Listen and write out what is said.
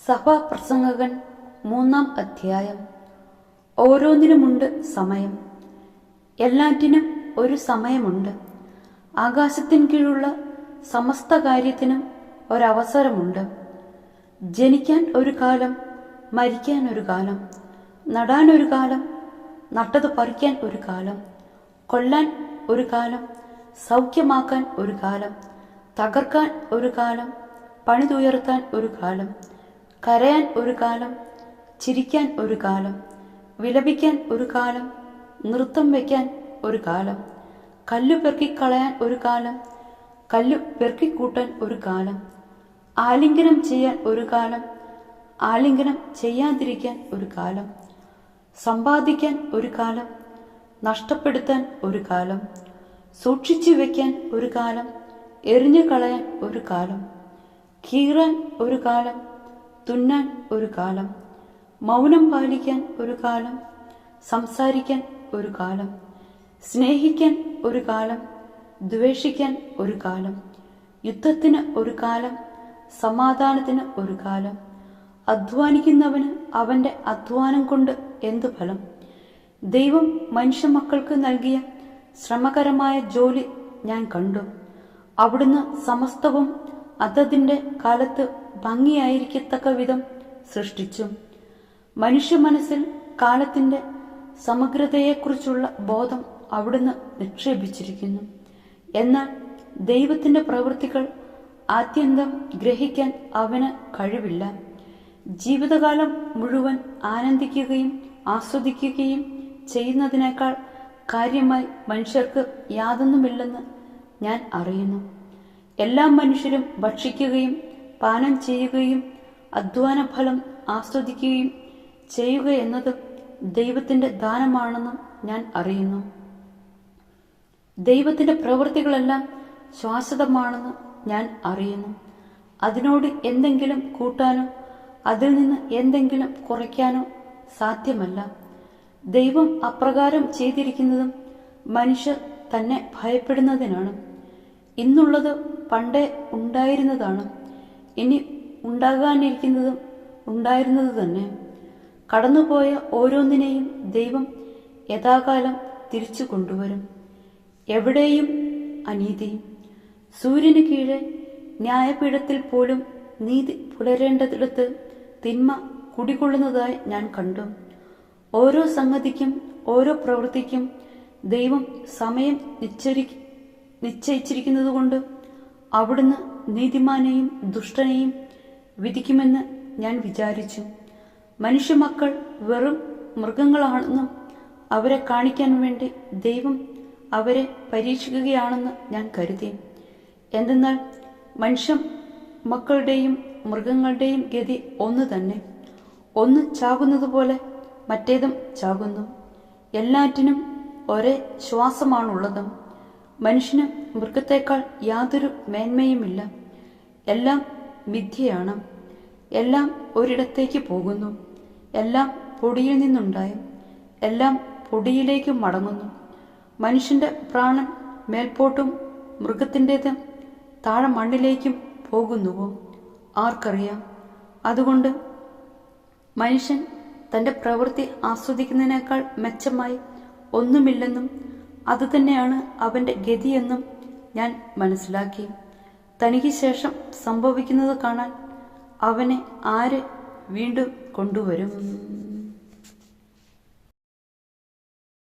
സഭാപ്രസംഗകൻ 3-ാം അധ്യായം. ഓരോന്നിനുമുണ്ട് സമയം, എല്ലാറ്റിനും ഒരു സമയമുണ്ട്. ആകാശത്തിൻ കീഴുള്ള സമസ്ത കാര്യത്തിനും ഒരവസരമുണ്ട്. ജനിക്കാൻ ഒരു കാലം, മരിക്കാൻ ഒരു കാലം, നടാൻ ഒരു കാലം, നട്ടത് പറിക്കാൻ ഒരു കാലം, കൊല്ലാൻ ഒരു കാലം, സൗഖ്യമാക്കാൻ ഒരു കാലം, തകർക്കാൻ ഒരു കാലം, പണിതുയർത്താൻ ഒരു കാലം, കരയാൻ ഒരു കാലം, ചിരിക്കാൻ ഒരു കാലം, വിലപിക്കാൻ ഒരു കാലം, നൃത്തം വയ്ക്കാൻ ഒരു കാലം, കല്ലു പെറുക്കിക്കളയാൻ ഒരു കാലം, കല്ലു പെറുക്കിക്കൂട്ടാൻ ഒരു കാലം, ആലിംഗനം ചെയ്യാൻ ഒരു കാലം, ആലിംഗനം ചെയ്യാതിരിക്കാൻ ഒരു കാലം, സമ്പാദിക്കാൻ ഒരു കാലം, നഷ്ടപ്പെടുത്താൻ ഒരു കാലം, സൂക്ഷിച്ചു വയ്ക്കാൻ ഒരു കാലം, എറിഞ്ഞു കളയാൻ ഒരു കാലം, കീറാൻ ഒരു കാലം, തുന്നാൻ ഒരു കാലം, മൗനം പാലിക്കാൻ ഒരു കാലം, സംസാരിക്കാൻ ഒരു കാലം, സ്നേഹിക്കാൻ ഒരു കാലം, ദ്വേഷിക്കാൻ ഒരു കാലം, യുദ്ധത്തിന് ഒരു കാലം, സമാധാനത്തിന് ഒരു കാലം, അധ്വാനിക്കുന്നവന് അവന്റെ അധ്വാനം കൊണ്ട് എന്തു ഫലം? ദൈവം മനുഷ്യമക്കൾക്ക് നൽകിയ ശ്രമകരമായ ജോലി ഞാൻ കണ്ടു. അവിടുന്ന് സമസ്തവും അതതിന്റെ കാലത്ത് ഭംഗിയായിരിക്കത്തക്ക വിധം സൃഷ്ടിച്ചു. മനുഷ്യ മനസ്സിൽ കാലത്തിന്റെ സമഗ്രതയെക്കുറിച്ചുള്ള ബോധം അവിടുന്ന് നിക്ഷേപിച്ചിരിക്കുന്നു. എന്നാൽ ദൈവത്തിന്റെ പ്രവൃത്തികൾ ആദ്യന്തം ഗ്രഹിക്കാൻ അവന് കഴിവില്ല. ജീവിതകാലം മുഴുവൻ ആനന്ദിക്കുകയും ആസ്വദിക്കുകയും ചെയ്യുന്നതിനേക്കാൾ കാര്യമായി മനുഷ്യർക്ക് യാതൊന്നുമില്ലെന്ന് ഞാൻ അറിയുന്നു. എല്ലാ മനുഷ്യരും ഭക്ഷിക്കുകയും പാനം ചെയ്യുകയും അധ്വാന ഫലം ആസ്വദിക്കുകയും ചെയ്യുക എന്നത് ദൈവത്തിന്റെ ദാനമാണെന്നും ഞാൻ അറിയുന്നു. ദൈവത്തിന്റെ പ്രവൃത്തികളെല്ലാം ശാശ്വതമാണെന്ന് ഞാൻ അറിയുന്നു. അതിനോട് എന്തെങ്കിലും കൂട്ടാനോ അതിൽ നിന്ന് എന്തെങ്കിലും കുറയ്ക്കാനോ സാധ്യമല്ല. ദൈവം അപ്രകാരം ചെയ്തിരിക്കുന്നതും മനുഷ്യർ തന്നെ ഭയപ്പെടുന്നതിനാണ്. ഇന്നുള്ളത് പണ്ടേ ഉണ്ടായിരുന്നതാണ്, ഇനി ഉണ്ടാകാനിരിക്കുന്നതും ഉണ്ടായിരുന്നത് തന്നെ. കടന്നുപോയ ഓരോന്നിനെയും ദൈവം യഥാകാലം തിരിച്ചു കൊണ്ടുവരും. എവിടെയും അനീതി, സൂര്യന് കീഴെ ന്യായപീഠത്തിൽ പോലും നീതി പുലരേണ്ടതിടത്ത് തിന്മ കുടികൊള്ളുന്നതായി ഞാൻ കണ്ടു. ഓരോ സംഗതിക്കും ഓരോ പ്രവൃത്തിക്കും ദൈവം സമയം നിശ്ചയിച്ചിരിക്കുന്നതുകൊണ്ട് അവിടുന്ന് നീതിമാനെയും ദുഷ്ടനെയും വിധിക്കുമെന്ന് ഞാൻ വിചാരിച്ചു. മനുഷ്യമക്കൾ വെറും മൃഗങ്ങളാണെന്നും അവരെ കാണിക്കാൻ വേണ്ടി ദൈവം അവരെ പരീക്ഷിക്കുകയാണെന്ന് ഞാൻ കരുതി. എന്തെന്നാൽ മനുഷ്യ മക്കളുടെയും മൃഗങ്ങളുടെയും ഗതി ഒന്ന് തന്നെ. ഒന്ന് ചാകുന്നതുപോലെ മറ്റേതും ചാകുന്നു. എല്ലാറ്റിനും ഒരേ ശ്വാസമാണുള്ളത്. മനുഷ്യന് മൃഗത്തേക്കാൾ യാതൊരു മേന്മയുമില്ല. എല്ലാം മിഥ്യയാണ്. എല്ലാം ഒരിടത്തേക്ക് പോകുന്നു. എല്ലാം പൊടിയിൽ നിന്നുണ്ടായും എല്ലാം പൊടിയിലേക്ക് മടങ്ങുന്നു. മനുഷ്യന്റെ പ്രാണൻ മേൽപോട്ടും മൃഗത്തിൻ്റെത് താഴെ മണ്ണിലേക്കും പോകുന്നുവോ ആർക്കറിയാം? അതുകൊണ്ട് മനുഷ്യൻ തന്റെ പ്രവൃത്തി ആസ്വദിക്കുന്നതിനേക്കാൾ മെച്ചമായി ഒന്നുമില്ലെന്നും അതുതന്നെയാണ് അവന്റെ ഗതിയെന്നും ഞാൻ മനസ്സിലാക്കി. തനിക്ക് ശേഷം സംഭവിക്കുന്നത് കാണാൻ അവനെ ആര് വീണ്ടും കൊണ്ടുവരും?